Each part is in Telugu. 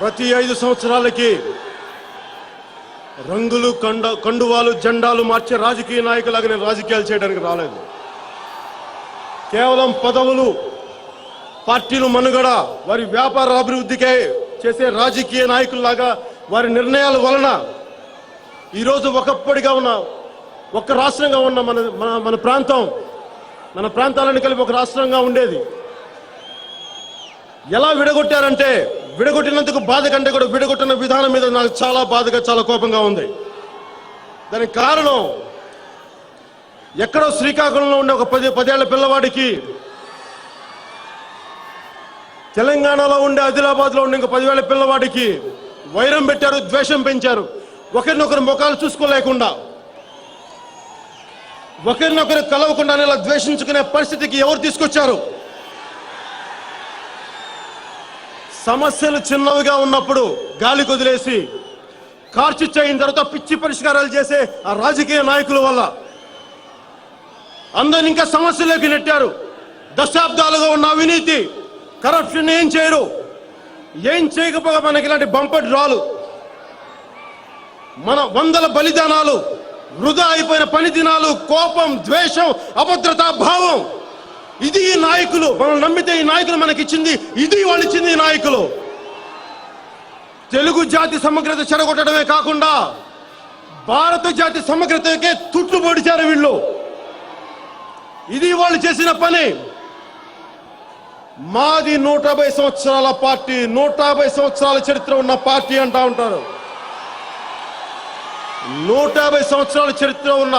ప్రతి 5 సంవత్సరాలకి రంగులు కండువాలు జెండాలు మార్చే రాజకీయ నాయకులాగా నేను రాజకీయాలు చేయడానికి రాలేదు. కేవలం పదవులు, పార్టీలు మనుగడ, వారి వ్యాపార అభివృద్ధికే చేసే రాజకీయ నాయకుల్లాగా వారి నిర్ణయాల వలన ఈరోజు ఒకప్పటిగా ఉన్న ఒక్క రాష్ట్రంగా ఉన్న మన ప్రాంతాలను కలిపి ఒక రాష్ట్రంగా ఉండేది. ఎలా విడగొట్టారంటే, విడగొట్టినందుకు బాధ కంటే కూడా విడగొట్టిన విధానం మీద నాకు చాలా బాధగా, చాలా కోపంగా ఉంది. దానికి కారణం ఎక్కడో శ్రీకాకుళంలో ఉండే ఒక 10 ఏళ్ల పిల్లవాడికి, తెలంగాణలో ఉండే ఆదిలాబాద్లో ఉండే ఇంకో 10 ఏళ్ల పిల్లవాడికి వైరం పెట్టారు, ద్వేషం పెంచారు. ఒకరినొకరు ముఖాలు చూసుకోలేకుండా, ఒకరినొకరు కలవకుండా ఇలా ద్వేషించుకునే పరిస్థితికి ఎవరు తీసుకొచ్చారు? సమస్యలు చిన్నవిగా ఉన్నప్పుడు గాలి కొదిలేసి కార్చిచ్చు అయిన తర్వాత పిచ్చి పరిష్కారాలు చేసే ఆ రాజకీయ నాయకుల వల్ల అందరిని ఇంకా సమస్యలోకి నెట్టారు. దశాబ్దాలుగా ఉన్న అవినీతి, కరప్షన్ ఏం చేయరు. ఏం చేయకపోగా మనకి ఇలాంటి బంపర్ డ్రాలు, మన వందల బలిదానాలు, వృధా అయిపోయిన పని దినాలు, కోపం, ద్వేషం, అభద్రతా భావం, ఇది ఈ నాయకులు. మనం నమ్మితే ఈ నాయకులు మనకిచ్చింది, ఇది వాళ్ళు ఇచ్చింది ఈ నాయకులు. తెలుగు జాతి సమగ్రత చెడగొట్టడమే కాకుండా భారత జాతి సమగ్రతకే తుట్లు పొడిచారు వీళ్ళు. ఇది వాళ్ళు చేసిన పని. మాది 150 సంవత్సరాల పార్టీ, 150 సంవత్సరాల చరిత్ర ఉన్న పార్టీ అంటా ఉంటారు. 150 సంవత్సరాల చరిత్ర ఉన్న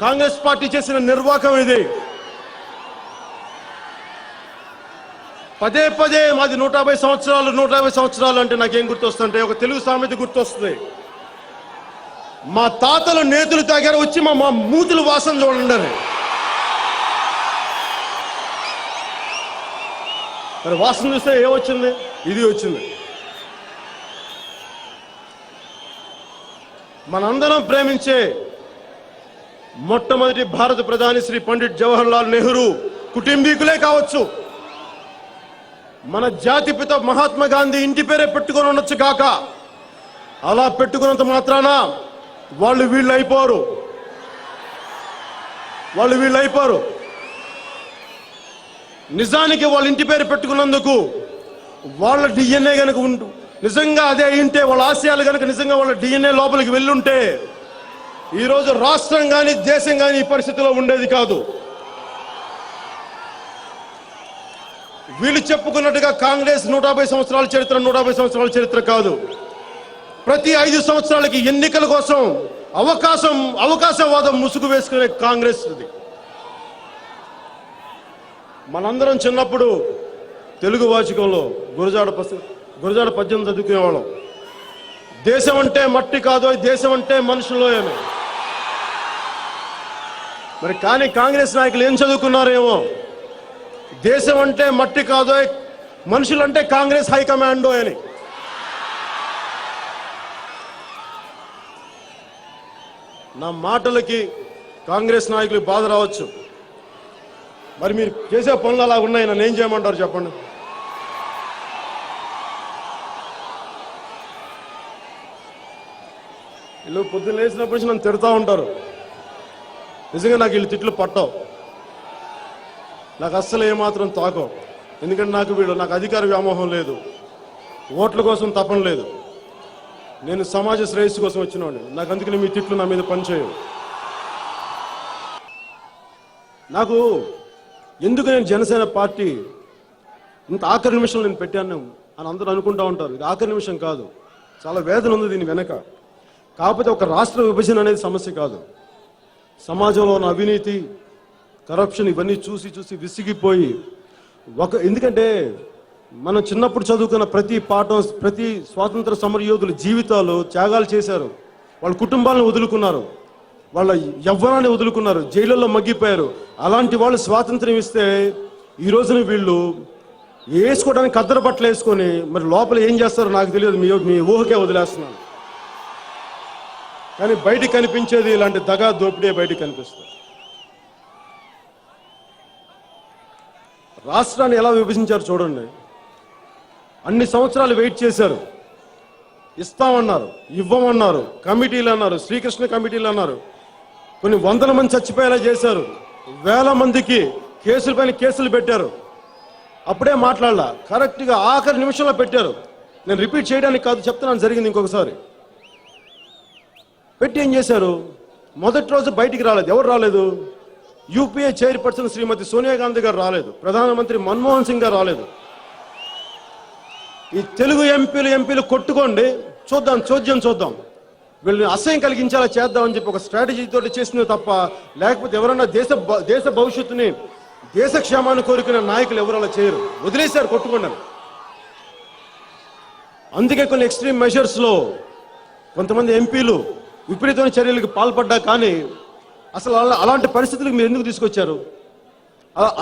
కాంగ్రెస్ పార్టీ చేసిన నిర్వాకం ఇది. పదే పదే మాది 150 సంవత్సరాలు అంటే నాకేం గుర్తొస్తుంటే ఒక తెలుగు సామెత గుర్తొస్తుంది. మా తాతలు నేతులు తాగారు, వచ్చి మా మూతులు వాసన చూడండి అని. మరి వాసన చూస్తే ఏమొచ్చింది? ఇది వచ్చింది. మనందరం ప్రేమించే మొట్టమొదటి భారత ప్రధాని శ్రీ పండిట్ జవహర్ లాల్ నెహ్రూ కుటుంబీకులే కావచ్చు. మన జాతిపిత మహాత్మా గాంధీ ఇంటి పేరే పెట్టుకొని ఉండొచ్చు కాక, అలా పెట్టుకున్నంత మాత్రాన వాళ్ళు వీళ్ళు అయిపోరు. నిజానికి వాళ్ళ ఇంటి పేరు పెట్టుకున్నందుకు వాళ్ళ డిఎన్ఏ కనుక నిజంగా అదే అయింటే, వాళ్ళ ఆశయాలు కనుక నిజంగా వాళ్ళ డిఎన్ఏ లోపలికి వెళ్ళుంటే ఈరోజు రాష్ట్రం కానీ దేశం కానీ ఈ పరిస్థితిలో ఉండేది కాదు. వీళ్ళు చెప్పుకున్నట్టుగా కాంగ్రెస్ 150 సంవత్సరాల చరిత్ర 150 సంవత్సరాల చరిత్ర కాదు. ప్రతి 5 సంవత్సరాలకి ఎన్నికల కోసం అవకాశవాదం ముసుగు వేసుకునే కాంగ్రెస్ ఇది. మనందరం చిన్నప్పుడు తెలుగు వాచకంలో గురజాడ పద్యం చదువుకునేవాళ్ళం. దేశం అంటే మట్టి కాదు, దేశం అంటే మనుషులో అని. మరి కానీ కాంగ్రెస్ నాయకులు ఏం చదువుకున్నారేమో, దేశం అంటే మట్టి కాదో, మనుషులంటే కాంగ్రెస్ హైకమాండో అని. నా మాటలకి కాంగ్రెస్ నాయకులు బాధ రావచ్చు. మరి మీరు చేసే పనులు అలా ఉన్నాయి, నన్ను ఏం చేయమంటారు చెప్పండి? వీళ్ళు పొద్దున్న లేచినప్పటి నుంచి నన్ను తిడతా ఉంటారు. నిజంగా నాకు వీళ్ళు తిట్లు పట్టవు, నాకు అస్సలు ఏమాత్రం తాకం. ఎందుకంటే నాకు అధికార వ్యామోహం లేదు, ఓట్ల కోసం తపన లేదు. నేను సమాజ శ్రేయస్సు కోసం వచ్చినవాడిని. నాకు అందుకని మీ తిట్లు నా మీద పనిచేయవు. నాకు ఎందుకు నేను జనసేన పార్టీ ఇంత ఆఖరి నిమిషంలో నేను పెట్టాను అని అందరూ అనుకుంటూ ఉంటారు. ఇది ఆఖరి నిమిషం కాదు, చాలా వేదన ఉంది దీని వెనక. కాకపోతే ఒక రాష్ట్ర విభజన అనేది సమస్య కాదు. సమాజంలో ఉన్న అవినీతి, కరప్షన్ ఇవన్నీ చూసి విసిగిపోయి ఎందుకంటే మనం చిన్నప్పుడు చదువుకున్న ప్రతి పాఠం, ప్రతి స్వాతంత్ర సమరయోధుల జీవితాలు త్యాగాలు చేశారు. వాళ్ళ కుటుంబాలను వదులుకున్నారు, వాళ్ళ యవ్వనాన్ని వదులుకున్నారు, జైళ్ళల్లో మగ్గిపోయారు. అలాంటి వాళ్ళు స్వాతంత్రం ఇస్తే ఈ రోజున వీళ్ళు వేసుకోవడానికి కద్దరు బట్టలు వేసుకొని మరి లోపల ఏం చేస్తారో నాకు తెలియదు, మీ ఊహకే వదిలేస్తున్నాను. కానీ బయటికి కనిపించేది ఇలాంటి దగా దోపిడే బయటికి కనిపిస్తుంది. రాష్ట్రాన్ని ఎలా విభజించారు చూడండి. అన్ని సంవత్సరాలు వెయిట్ చేశారు. ఇస్తామన్నారు, ఇవ్వమన్నారు, కమిటీలు అన్నారు, శ్రీకృష్ణ కమిటీలు అన్నారు, కొన్ని వందల మంది చచ్చిపోయేలా చేశారు, వేల మందికి కేసుల పైన కేసులు పెట్టారు. అప్పుడే మాట్లాడాల, కరెక్ట్గా ఆఖరి నిమిషంలో పెట్టారు. నేను రిపీట్ చేయడానికి కాదు చెప్తున్నాను, జరిగింది ఇంకొకసారి. పెట్టి ఏం చేశారు? మొదటి రోజు బయటికి రాలేదు. ఎవరు రాలేదు? యూపీఏ చైర్పర్సన్ శ్రీమతి సోనియా గాంధీ గారు రాలేదు, ప్రధానమంత్రి మన్మోహన్ సింగ్ గారు రాలేదు. ఈ తెలుగు ఎంపీలు కొట్టుకోండి, చూద్దాం, వీళ్ళని అసహ్యం కలిగించేలా చేద్దామని చెప్పి ఒక స్ట్రాటజీ తోటి చేసింది తప్ప, లేకపోతే ఎవరన్నా దేశ భవిష్యత్తుని, దేశ క్షేమాన్ని కోరుకునే నాయకులు ఎవరు అలా చేయరు. వదిలేశారు కొట్టుకోండి. అందుకే కొన్ని ఎక్స్ట్రీమ్ మెజర్స్ లో కొంతమంది ఎంపీలు విపరీతమైన చర్యలకు పాల్పడ్డా, కానీ అసలు అలాంటి పరిస్థితులకు మీరు ఎందుకు తీసుకొచ్చారు?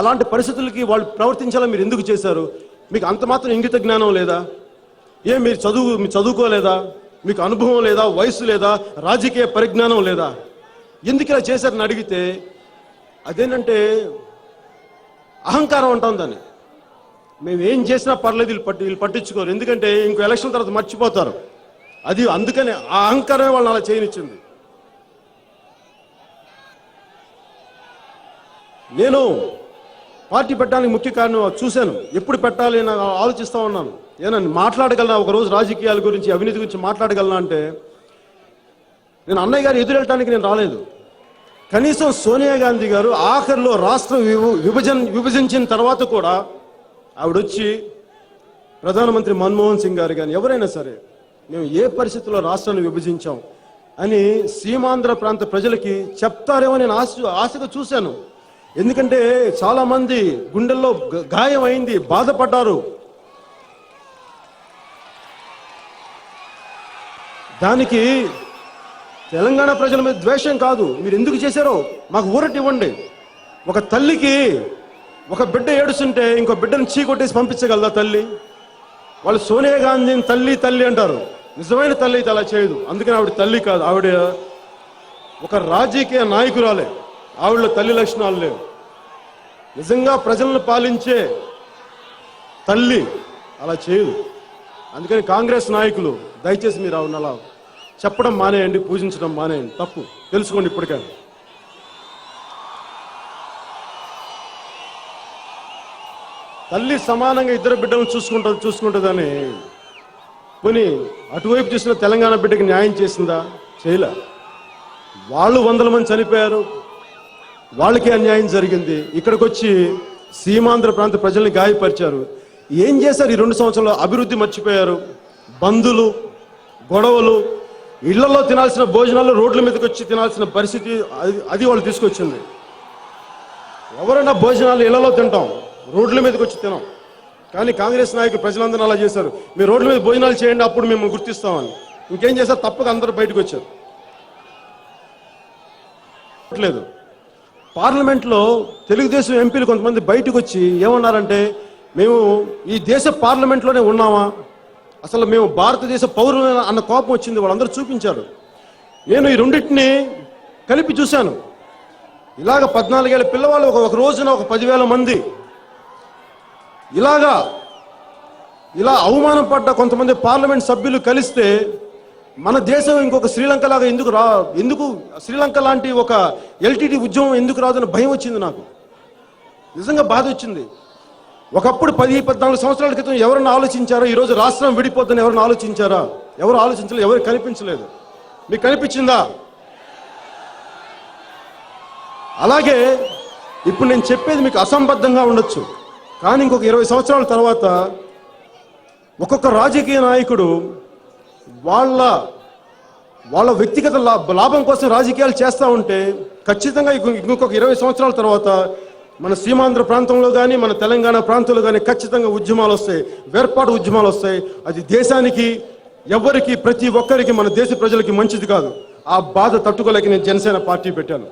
అలాంటి పరిస్థితులకి వాళ్ళు ప్రవర్తించాలని మీరు ఎందుకు చేశారు? మీకు అంత మాత్రం ఇంగిత జ్ఞానం లేదా? మీరు చదువుకోలేదా? మీకు అనుభవం లేదా? వయసు లేదా? రాజకీయ పరిజ్ఞానం లేదా? ఎందుకు ఇలా చేశారని అడిగితే అదేంటంటే అహంకారం అంటాం దాన్ని. మేము ఏం చేసినా పర్లేదు, వీళ్ళు పట్టించుకోరు, ఎందుకంటే ఇంకో ఎలక్షన్ తర్వాత మర్చిపోతారు. అది అందుకనే ఆ అహంకారమే వాళ్ళని అలా చేయనిచ్చింది. నేను పార్టీ పెట్టడానికి ముఖ్య కారణం చూశాను. ఎప్పుడు పెట్టాలి అని ఆలోచిస్తూ ఉన్నాను. ఏనని మాట్లాడగలనా, ఒకరోజు రాజకీయాల గురించి, అవినీతి గురించి మాట్లాడగలనా అంటే, నేను అన్నయ్య గారు ఎదురెళ్ళటానికి నేను రాలేదు. కనీసం సోనియా గాంధీ గారు ఆఖరిలో రాష్ట్రం విభజించిన తర్వాత కూడా ఆవిడొచ్చి ప్రధానమంత్రి మన్మోహన్ సింగ్ గారు కానీ ఎవరైనా సరే, మేము ఏ పరిస్థితుల్లో రాష్ట్రాన్ని విభజించాం అని సీమాంధ్ర ప్రాంత ప్రజలకి చెప్తారేమో నేను ఆశగా చూశాను. ఎందుకంటే చాలా మంది గుండెల్లో గాయం అయింది, బాధపడ్డారు. దానికి తెలంగాణ ప్రజల మీద ద్వేషం కాదు, మీరు ఎందుకు చేశారో మాకు ఊరట ఇవ్వండి. ఒక తల్లికి ఒక బిడ్డ ఏడుస్తుంటే ఇంకో బిడ్డను చీకొట్టేసి పంపించగలదా తల్లి? వాళ్ళు సోనియా గాంధీని తల్లి అంటారు. నిజమైన తల్లి అయితే అలా చేయదు. అందుకని ఆవిడ తల్లి కాదు, ఆవిడ ఒక రాజకీయ నాయకురాలే. ఆవిడలో తల్లి లక్షణాలు లేవు. నిజంగా ప్రజలను పాలించే తల్లి అలా చేయదు. అందుకని కాంగ్రెస్ నాయకులు దయచేసి మీరు ఆవిడ అలా చెప్పడం మానేయండి, పూజించడం మానేయండి. తప్పు తెలుసుకోండి ఇప్పటికే. తల్లి సమానంగా ఇద్దరు బిడ్డలను చూసుకుంటుందని పోనీ అటువైపు చూసిన తెలంగాణ బిడ్డకి న్యాయం చేసిందా? చేయలే. వాళ్ళు 100 మంది చనిపోయారు, వాళ్ళకి అన్యాయం జరిగింది. ఇక్కడికి వచ్చి సీమాంధ్ర ప్రాంత ప్రజల్ని గాయపరిచారు. ఏం చేశారు? ఈ 2 సంవత్సరాల్లో అభివృద్ధి మర్చిపోయారు. బంధులు, గొడవలు, ఇళ్లలో తినాల్సిన భోజనాలు రోడ్ల మీదకి వచ్చి తినాల్సిన పరిస్థితి అది వాళ్ళు తీసుకొచ్చింది. ఎవరైనా భోజనాలు ఇళ్లలో తింటాం, రోడ్ల మీదకి వచ్చి తినాం. కానీ కాంగ్రెస్ నాయకులు ప్రజలందరూ అలా చేశారు. మీరు రోడ్ల మీద భోజనాలు చేయండి, అప్పుడు మేము గుర్తిస్తామని. ఇంకేం చేశారు? తప్పక అందరూ బయటకు వచ్చారు. లేదు, పార్లమెంట్లో తెలుగుదేశం ఎంపీలు కొంతమంది బయటకు వచ్చి ఏమన్నారంటే, మేము ఈ దేశ పార్లమెంట్లోనే ఉన్నామా, అసలు మేము భారతదేశ పౌరులు అన్న కోపం వచ్చింది. వాళ్ళందరూ చూపించారు. నేను ఈ రెండింటిని కలిపి చూశాను. ఇలాగ 14 ఏళ్ళ పిల్లవాళ్ళు ఒక రోజున ఒక 10,000 మంది ఇలా అవమానం పడ్డ కొంతమంది పార్లమెంట్ సభ్యులు కలిస్తే మన దేశం ఇంకొక శ్రీలంక లాగా ఎందుకు శ్రీలంక లాంటి ఒక ఎల్టీటీ ఉద్యమం ఎందుకు రాదని భయం వచ్చింది నాకు. నిజంగా బాధ వచ్చింది. ఒకప్పుడు 10-14 సంవత్సరాల క్రితం ఎవరన్నా ఆలోచించారో ఈరోజు రాష్ట్రం విడిపోతుందని ఎవరన్నా ఆలోచించారా? ఎవరు ఆలోచించలేదు, ఎవరు కనిపించలేదు. మీకు కనిపించిందా? అలాగే ఇప్పుడు నేను చెప్పేది మీకు అసంబద్ధంగా ఉండొచ్చు, కానీ ఇంకొక 20 సంవత్సరాల తర్వాత ఒక్కొక్క రాజకీయ నాయకుడు వాళ్ళ వ్యక్తిగత లాభం కోసం రాజకీయాలు చేస్తూ ఉంటే ఖచ్చితంగా ఇంకొక 20 సంవత్సరాల తర్వాత మన సీమాంధ్ర ప్రాంతంలో కానీ మన తెలంగాణ ప్రాంతంలో కానీ ఖచ్చితంగా ఉద్యమాలు వస్తాయి, వేర్పాటు ఉద్యమాలు వస్తాయి. అది దేశానికి, ఎవరికి, ప్రతి ఒక్కరికి, మన దేశ ప్రజలకి మంచిది కాదు. ఆ బాధ తట్టుకోలేక నేను జనసేన పార్టీ పెట్టాను.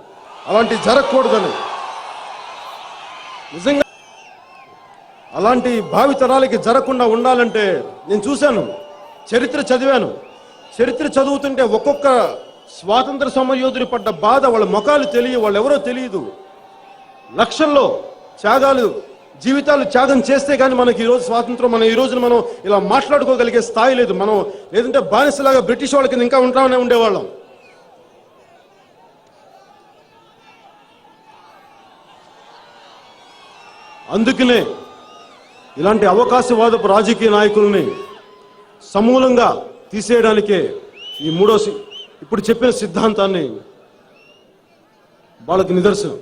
అలాంటి జరగకూడదని, నిజంగా అలాంటి భావితరాలకి జరగకుండా ఉండాలంటే నేను చూశాను, చరిత్ర చదివాను. చరిత్ర చదువుతుంటే ఒక్కొక్క స్వాతంత్ర సమరయోధులు పడ్డ బాధ, వాళ్ళ ముఖాలు తెలియ, వాళ్ళు ఎవరో తెలియదు. లక్షల్లో త్యాగాలు జీవితాలు త్యాగం చేస్తే కానీ మనకి ఈరోజు స్వాతంత్రం, మనం ఈ రోజున మనం ఇలా మాట్లాడుకోగలిగే స్థాయి లేదు. మనం లేదంటే బానిసలాగా బ్రిటిష్ వాళ్ళ కింద ఇంకా ఉంటామనే ఉండేవాళ్ళం. అందుకనే ఇలాంటి అవకాశవాదపు రాజకీయ నాయకుల్ని సమూలంగా తీసేయడానికే ఈ ఇప్పుడు చెప్పిన సిద్ధాంతాన్ని వాళ్ళకి నిదర్శనం.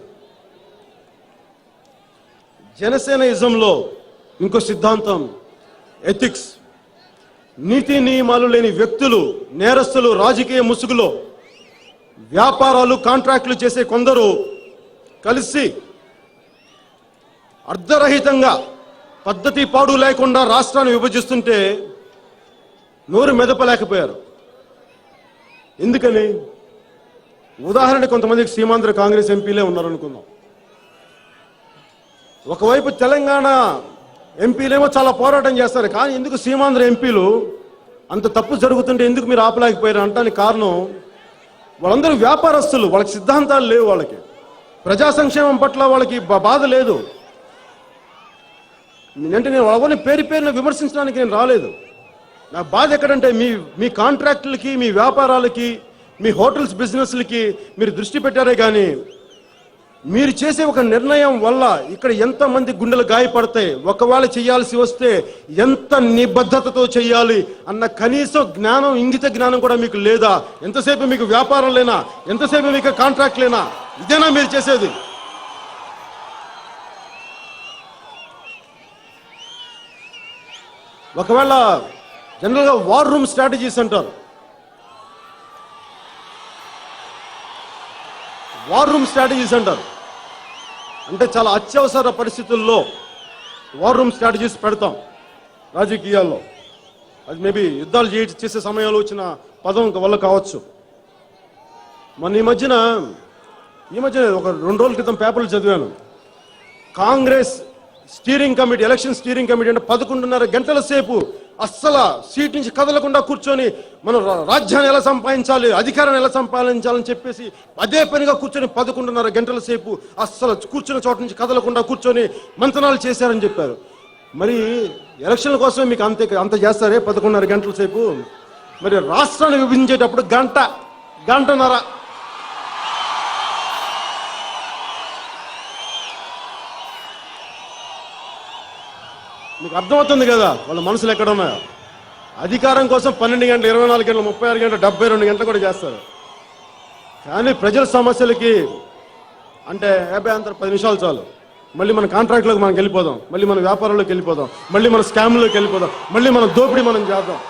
జనసేన ఇజంలో ఇంకో సిద్ధాంతం ఎథిక్స్. నీతి నియమాలు లేని వ్యక్తులు, నేరస్తులు, రాజకీయ ముసుగులో వ్యాపారాలు, కాంట్రాక్టులు చేసే కొందరు కలిసి అర్ధరహితంగా పద్ధతి పాడు లేకుండా రాష్ట్రాన్ని విభజిస్తుంటే నోరు మెదపలేకపోయారు. ఎందుకని? ఉదాహరణ, కొంతమందికి సీమాంధ్ర కాంగ్రెస్ ఎంపీలే ఉన్నారనుకుందాం. ఒకవైపు తెలంగాణ ఎంపీలేమో చాలా పోరాటం చేస్తారు, కానీ ఎందుకు సీమాంధ్ర ఎంపీలు అంత తప్పు జరుగుతుంటే ఎందుకు మీరు ఆపలేకపోయారు అంటానికి కారణం, వాళ్ళందరూ వ్యాపారస్తులు, వాళ్ళకి సిద్ధాంతాలు లేవు, వాళ్ళకి ప్రజా సంక్షేమం పట్ల వాళ్ళకి బాధ లేదు. అంటే నేను వాళ్ళని పేరున విమర్శించడానికి నేను రాలేదు. నా బాధ ఎక్కడంటే మీ కాంట్రాక్టులకి, మీ వ్యాపారాలకి, మీ హోటల్స్ బిజినెస్లకి మీరు దృష్టి పెట్టారే కానీ మీరు చేసే ఒక నిర్ణయం వల్ల ఇక్కడ ఎంతమంది గుండెలు గాయపడతాయి, ఒకవేళ చేయాల్సి వస్తే ఎంత నిబద్ధతతో చేయాలి అన్న కనీసం జ్ఞానం, ఇంగిత జ్ఞానం కూడా మీకు లేదా? ఎంతసేపు మీకు వ్యాపారం లేనా? ఎంతసేపు మీకు కాంట్రాక్ట్ లేనా? ఇదేనా మీరు చేసేది? ఒకవేళ జనరల్గా వార్ రూమ్ స్ట్రాటజీస్ అంటారు. వార్ రూమ్ స్ట్రాటజీస్ అంటారు అంటే చాలా అత్యవసర పరిస్థితుల్లో వార్ రూమ్ స్ట్రాటజీస్ పెడతాం రాజకీయాల్లో. అది మేబీ యుద్ధాలు చేసే సమయంలో వచ్చిన పదం వల్ల కావచ్చు. మొన్న ఈ మధ్యన ఒక 2 రోజుల క్రితం పేపర్లు చదివాను. Congress steering committee, election steering committee అంటే 11:30 గంటల సేపు అస్సలు సీట్ నుంచి కదలకుండా కూర్చొని మనం రాజ్యాన్ని ఎలా సంపాదించాలి, అధికారాన్ని ఎలా సంపాదించాలని చెప్పేసి అదే పనిగా కూర్చొని 11:30 గంటల సేపు అస్సలు కూర్చున్న చోట నుంచి కదలకుండా కూర్చొని మంతనాలు చేశారని చెప్పారు. మరి ఎలక్షన్ల కోసమే మీకు అంత చేస్తారే 11:30 గంటల సేపు? మరి రాష్ట్రాన్ని విభజించేటప్పుడు గంటన్నర మీకు అర్థమవుతుంది కదా వాళ్ళ మనసులు ఎక్కడ ఉన్నాయో. అధికారం కోసం 12 గంటలు, 24 గంటలు, 36 గంటలు, 72 గంటలు కూడా చేస్తారు. కానీ ప్రజల సమస్యలకి అంటే 10 నిమిషాలు చాలు. మళ్ళీ మన కాంట్రాక్ట్లోకి మనం వెళ్ళిపోదాం, మళ్ళీ మన వ్యాపారంలోకి వెళ్ళిపోదాం, మళ్ళీ మన స్కామ్లోకి వెళ్ళిపోదాం, మళ్ళీ మన దోపిడీ మనం చేద్దాం.